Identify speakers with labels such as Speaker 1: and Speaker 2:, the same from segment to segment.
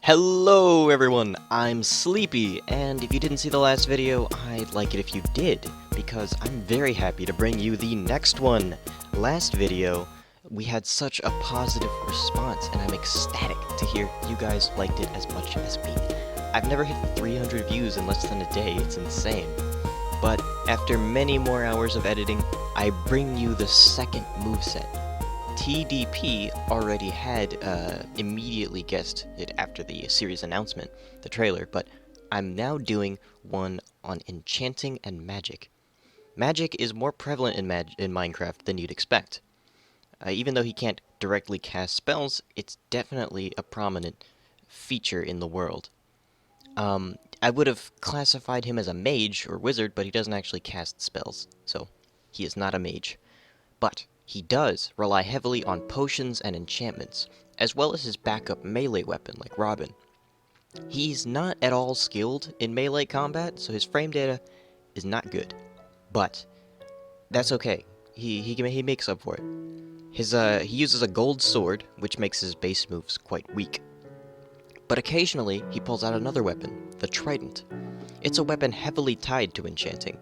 Speaker 1: Hello everyone, I'm Sleepy, and if you didn't see the last video, I'd like it if you did, because I'm very happy to bring you the next one. Last video, we had such a positive response, and I'm ecstatic to hear you guys liked it as much as me. I've never hit 300 views in less than a day, it's insane. But after many more hours of editing, I bring you the second moveset. TDP already had immediately guessed it after the series announcement, the trailer, but I'm now doing one on enchanting and magic. Magic is more prevalent in Minecraft than you'd expect. Even though he can't directly cast spells, it's definitely a prominent feature in the world. I would have classified him as a mage or wizard, but he doesn't actually cast spells, so he is not a mage. But he does rely heavily on potions and enchantments, as well as his backup melee weapon like Robin. He's not at all skilled in melee combat, so his frame data is not good. But that's okay. He makes up for it. He uses a gold sword, which makes his base moves quite weak. But occasionally, he pulls out another weapon, the trident. It's a weapon heavily tied to enchanting.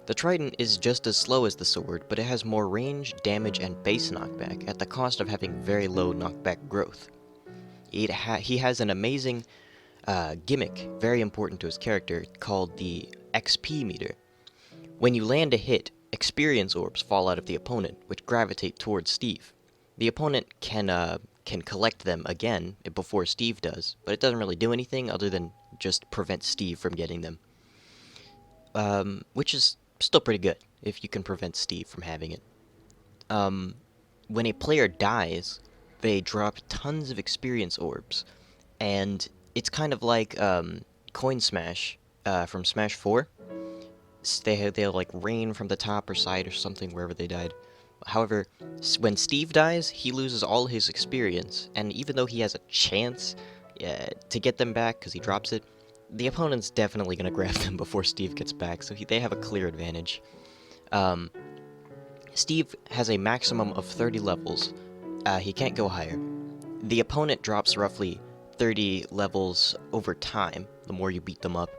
Speaker 1: The trident is just as slow as the sword, but it has more range, damage, and base knockback at the cost of having very low knockback growth. He has an amazing gimmick, very important to his character, called the XP meter. When you land a hit, experience orbs fall out of the opponent, which gravitate towards Steve. The opponent can collect them again before Steve does, but it doesn't really do anything other than just prevent Steve from getting them. Which is still pretty good, if you can prevent Steve from having it. When a player dies, they drop tons of experience orbs, and it's kind of like Coin Smash from Smash 4. They'll like rain from the top or side or something wherever they died. However, when Steve dies, he loses all his experience, and even though he has a chance to get them back because he drops it, the opponent's definitely going to grab them before Steve gets back, so they have a clear advantage. Steve has a maximum of 30 levels. He can't go higher. The opponent drops roughly 30 levels over time, the more you beat them up,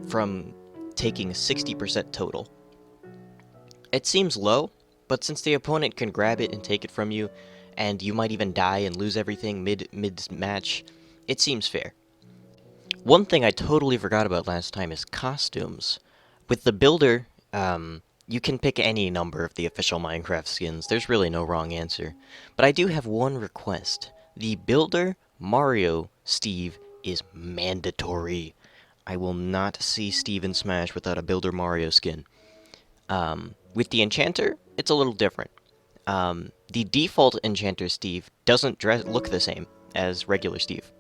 Speaker 1: from taking 60% total. It seems low, but since the opponent can grab it and take it from you, and you might even die and lose everything mid-match, it seems fair. One thing I totally forgot about last time is costumes. With the builder, you can pick any number of the official Minecraft skins. There's really no wrong answer. But I do have one request. The builder Mario Steve is mandatory. I will not see Steve in Smash without a builder Mario skin. With the Enchanter, it's a little different. The default Enchanter Steve doesn't look the same as regular Steve.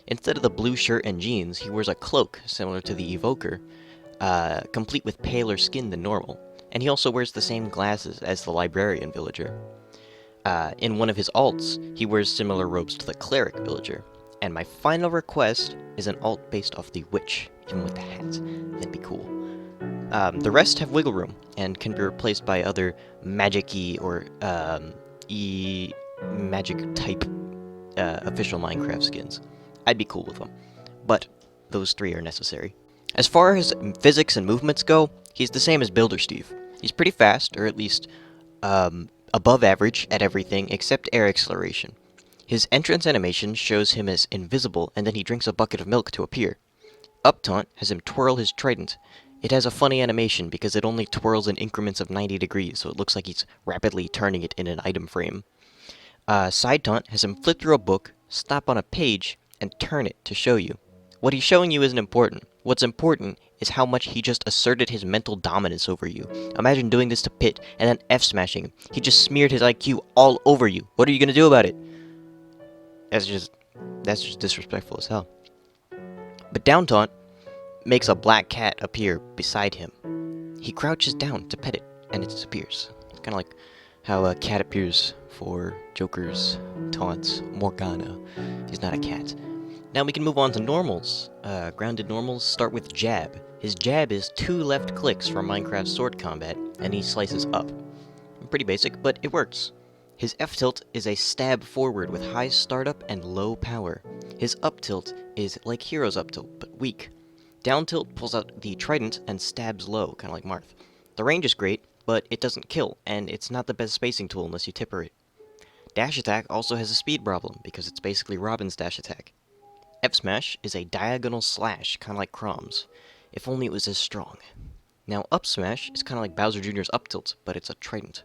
Speaker 1: Instead of the blue shirt and jeans, he wears a cloak similar to the Evoker, complete with paler skin than normal. And he also wears the same glasses as the Librarian Villager. In one of his alts, he wears similar robes to the Cleric Villager. And my final request is an alt based off the Witch, even with the hat. That'd be cool. The rest have wiggle room, and can be replaced by other magic-y or magic type official Minecraft skins. I'd be cool with them, but those three are necessary. As far as physics and movements go, he's the same as Builder Steve. He's pretty fast, or at least above average at everything except air acceleration. His entrance animation shows him as invisible, and then he drinks a bucket of milk to appear. Up taunt has him twirl his trident. It has a funny animation because it only twirls in increments of 90 degrees, so it looks like he's rapidly turning it in an item frame. Side taunt has him flip through a book, stop on a page, and turn it to show you. What he's showing you isn't important. What's important is how much he just asserted his mental dominance over you. Imagine doing this to Pit and then F-smashing him. He just smeared his IQ all over you. What are you gonna do about it? That's just disrespectful as hell. But down taunt makes a black cat appear beside him. He crouches down to pet it, and it disappears. It's kind of like how a cat appears for Joker's taunts Morgana. He's not a cat. Now we can move on to normals. Grounded normals start with jab. His jab is 2 left clicks for Minecraft sword combat, and he slices up. Pretty basic, but it works. His F-tilt is a stab forward with high startup and low power. His up tilt is like Hero's up tilt, but weak. Down tilt pulls out the trident and stabs low, kind of like Marth. The range is great, but it doesn't kill, and it's not the best spacing tool unless you tipper it. Dash attack also has a speed problem, because it's basically Robin's dash attack. F smash is a diagonal slash, kind of like Crom's. If only it was as strong. Now up smash is kind of like Bowser Jr.'s up tilt, but it's a trident.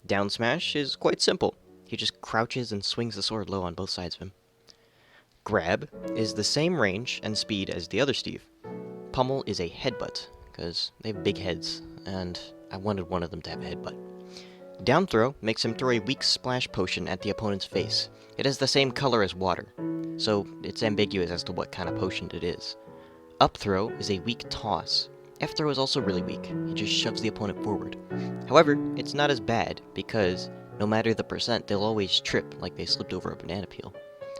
Speaker 1: Down smash is quite simple. He just crouches and swings the sword low on both sides of him. Grab is the same range and speed as the other Steve. Pummel is a headbutt, because they have big heads, and I wanted one of them to have a headbutt. Down throw makes him throw a weak splash potion at the opponent's face. It has the same color as water, so it's ambiguous as to what kind of potion it is. Up throw is a weak toss. F throw is also really weak. It just shoves the opponent forward. However, it's not as bad, because no matter the percent, they'll always trip like they slipped over a banana peel.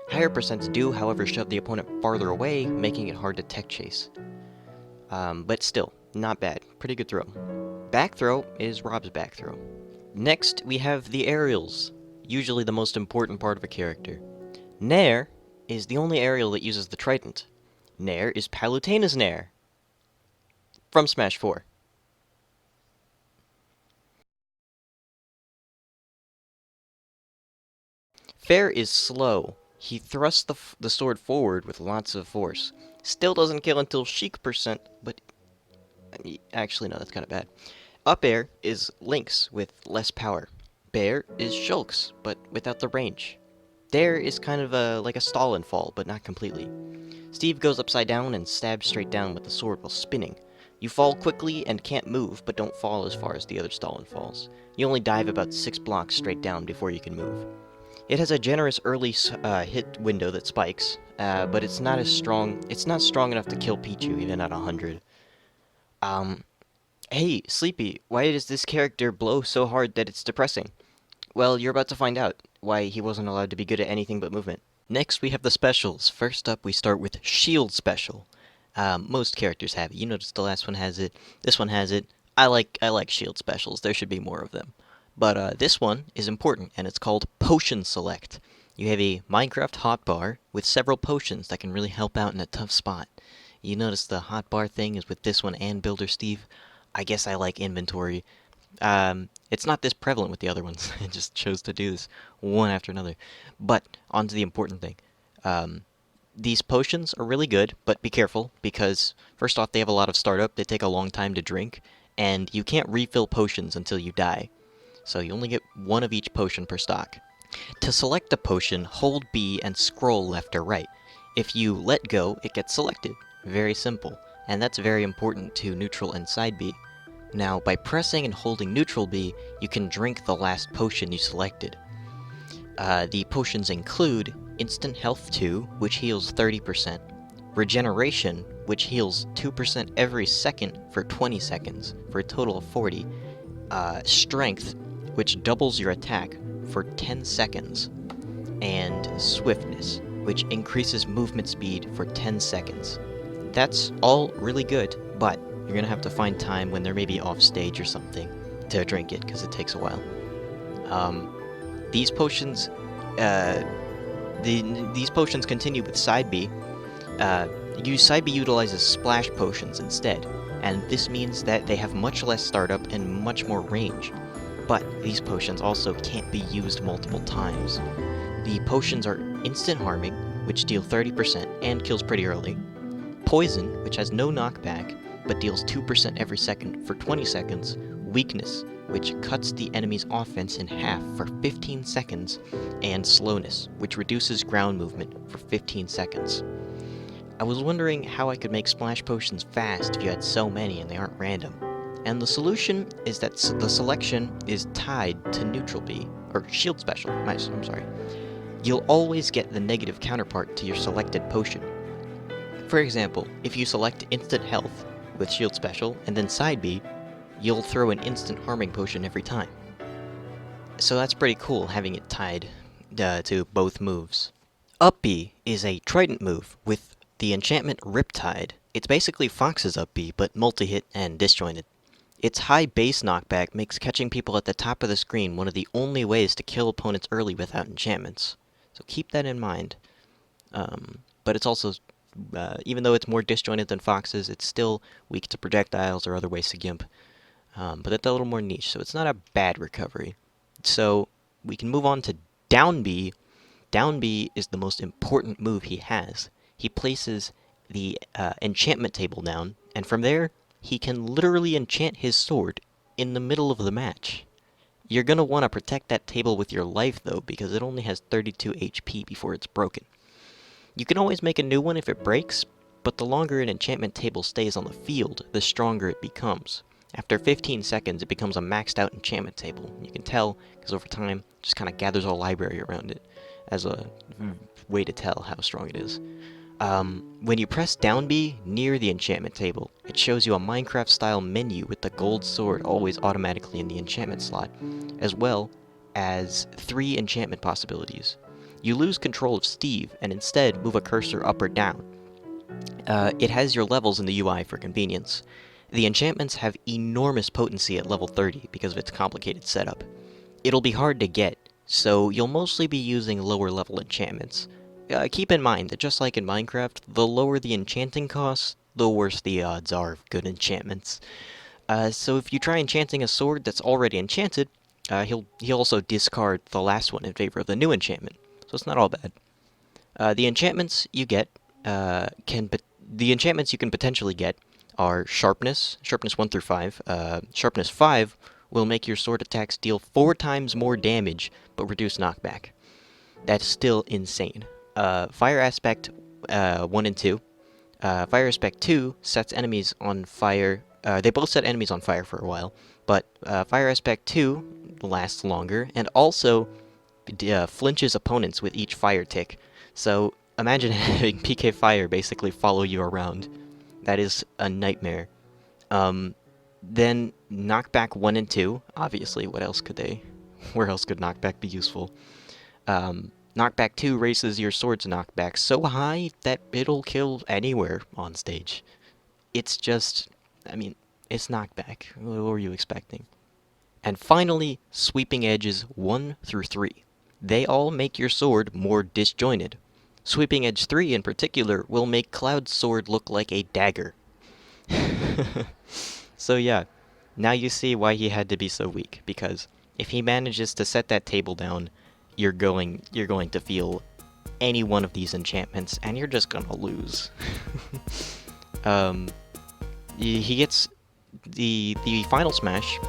Speaker 1: Higher percents do, however, shove the opponent farther away, making it hard to tech chase. But still, not bad. Pretty good throw. Back throw is Rob's back throw. Next, we have the aerials, usually the most important part of a character. Nair is the only aerial that uses the trident. Nair is Palutena's Nair from Smash 4. Fair is slow. He thrusts the sword forward with lots of force. Still doesn't kill until Sheik percent, but actually no, that's kind of bad. Up air is Lynx with less power. Bear is Shulk's, but without the range. Dare is kind of like a Stalin fall, but not completely. Steve goes upside down and stabs straight down with the sword while spinning. You fall quickly and can't move, but don't fall as far as the other Stalin falls. You only dive about 6 blocks straight down before you can move. It has a generous early hit window that spikes, but it's not as strong. It's not strong enough to kill Pichu even at 100. Hey, Sleepy, why does this character blow so hard that it's depressing? Well, you're about to find out why he wasn't allowed to be good at anything but movement. Next, we have the specials. First up, we start with Shield Special. Most characters have it. You notice the last one has it. This one has it. I like Shield Specials. There should be more of them. But this one is important, and it's called Potion Select. You have a Minecraft hotbar with several potions that can really help out in a tough spot. You notice the hotbar thing is with this one and Builder Steve. I guess I like inventory. It's not this prevalent with the other ones. I just chose to do this one after another. But, on to the important thing. These potions are really good, but be careful, because first off, they have a lot of startup, they take a long time to drink, and you can't refill potions until you die. So you only get one of each potion per stock. To select a potion, hold B and scroll left or right. If you let go, it gets selected. Very simple. And that's very important to neutral and side B. Now, by pressing and holding neutral B, you can drink the last potion you selected. The potions include Instant Health 2, which heals 30%, Regeneration, which heals 2% every second for 20 seconds, for a total of 40, Strength, which doubles your attack for 10 seconds, and Swiftness, which increases movement speed for 10 seconds. That's all really good, but you're going to have to find time when they're maybe off stage or something to drink it, because it takes a while. These potions, these potions continue with Side B. Side B utilizes Splash Potions instead, and this means that they have much less startup and much more range. But these potions also can't be used multiple times. The potions are Instant Harming, which deal 30% and kills pretty early. Poison, which has no knockback, but deals 2% every second for 20 seconds. Weakness, which cuts the enemy's offense in half for 15 seconds. And Slowness, which reduces ground movement for 15 seconds. I was wondering how I could make splash potions fast if you had so many and they aren't random. And the solution is that the selection is tied to neutral B, or shield special, I'm sorry. You'll always get the negative counterpart to your selected potion. For example, if you select instant health with shield special and then side B, you'll throw an instant harming potion every time. So that's pretty cool, having it tied to both moves. Up B is a trident move with the enchantment Riptide. It's basically Fox's up B, but multi-hit and disjointed. Its high base knockback makes catching people at the top of the screen one of the only ways to kill opponents early without enchantments. So keep that in mind. But it's also, even though it's more disjointed than Fox's, it's still weak to projectiles or other ways to gimp. But it's a little more niche, so it's not a bad recovery. So we can move on to down B. Down B is the most important move he has. He places the enchantment table down, and from there, he can literally enchant his sword in the middle of the match. You're going to want to protect that table with your life, though, because it only has 32 HP before it's broken. You can always make a new one if it breaks, but the longer an enchantment table stays on the field, the stronger it becomes. After 15 seconds, it becomes a maxed out enchantment table. You can tell, because over time, it just kind of gathers a library around it as a way to tell how strong it is. When you press down B near the enchantment table, it shows you a Minecraft-style menu with the gold sword always automatically in the enchantment slot, as well as 3 enchantment possibilities. You lose control of Steve, and instead move a cursor up or down. It has your levels in the UI for convenience. The enchantments have enormous potency at level 30 because of its complicated setup. It'll be hard to get, so you'll mostly be using lower level enchantments. Keep in mind that just like in Minecraft, the lower the enchanting costs, the worse the odds are of good enchantments. So if you try enchanting a sword that's already enchanted, he'll also discard the last one in favor of the new enchantment, so it's not all bad. The enchantments you get the enchantments you can potentially get are Sharpness 1 through 5. Sharpness 5 will make your sword attacks deal 4 times more damage, but reduce knockback. That's still insane. Fire Aspect 1 and 2. Fire Aspect 2 sets enemies on fire. They both set enemies on fire for a while, but Fire Aspect 2 lasts longer, and also flinches opponents with each fire tick. So imagine having PK Fire basically follow you around. That is a nightmare. Then Knockback 1 and 2, obviously, where else could Knockback be useful? Knockback 2 raises your sword's knockback so high that it'll kill anywhere on stage. It's just, it's knockback. What were you expecting? And finally, Sweeping Edges 1 through 3. They all make your sword more disjointed. Sweeping Edge 3 in particular will make Cloud's sword look like a dagger. So yeah, now you see why he had to be so weak, because if he manages to set that table down, you're going to feel any one of these enchantments, and you're just gonna lose. He gets the final smash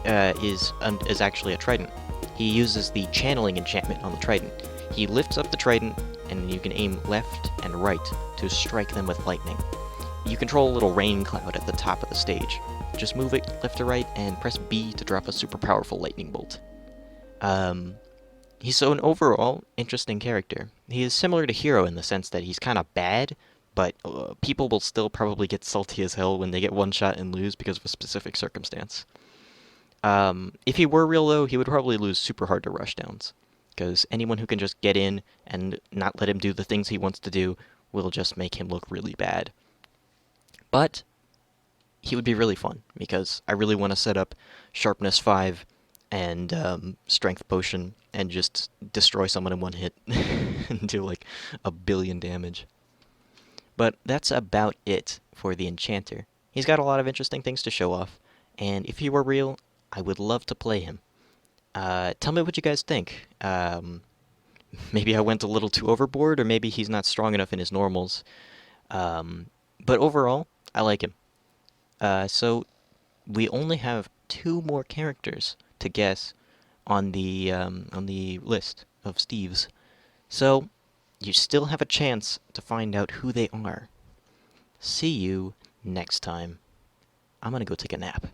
Speaker 1: is actually a trident. He uses the channeling enchantment on the trident. He lifts up the trident, and you can aim left and right to strike them with lightning. You control a little rain cloud at the top of the stage. Just move it left to right and press B to drop a super powerful lightning bolt. He's an overall interesting character. He is similar to Hero in the sense that he's kind of bad, but people will still probably get salty as hell when they get one shot and lose because of a specific circumstance. If he were real, though, he would probably lose super hard to rushdowns, because anyone who can just get in and not let him do the things he wants to do will just make him look really bad. But he would be really fun, because I really want to set up Sharpness 5 and Strength Potion and just destroy someone in one hit and do like 1 billion damage. But that's about it for the Enchanter. He's got a lot of interesting things to show off, and if he were real, I would love to play him. Tell me what you guys think. Maybe I went a little too overboard, or maybe he's not strong enough in his normals. But overall, I like him. So we only have 2 more characters to guess on the list of Steves. So you still have a chance to find out who they are. See you next time. I'm gonna go take a nap.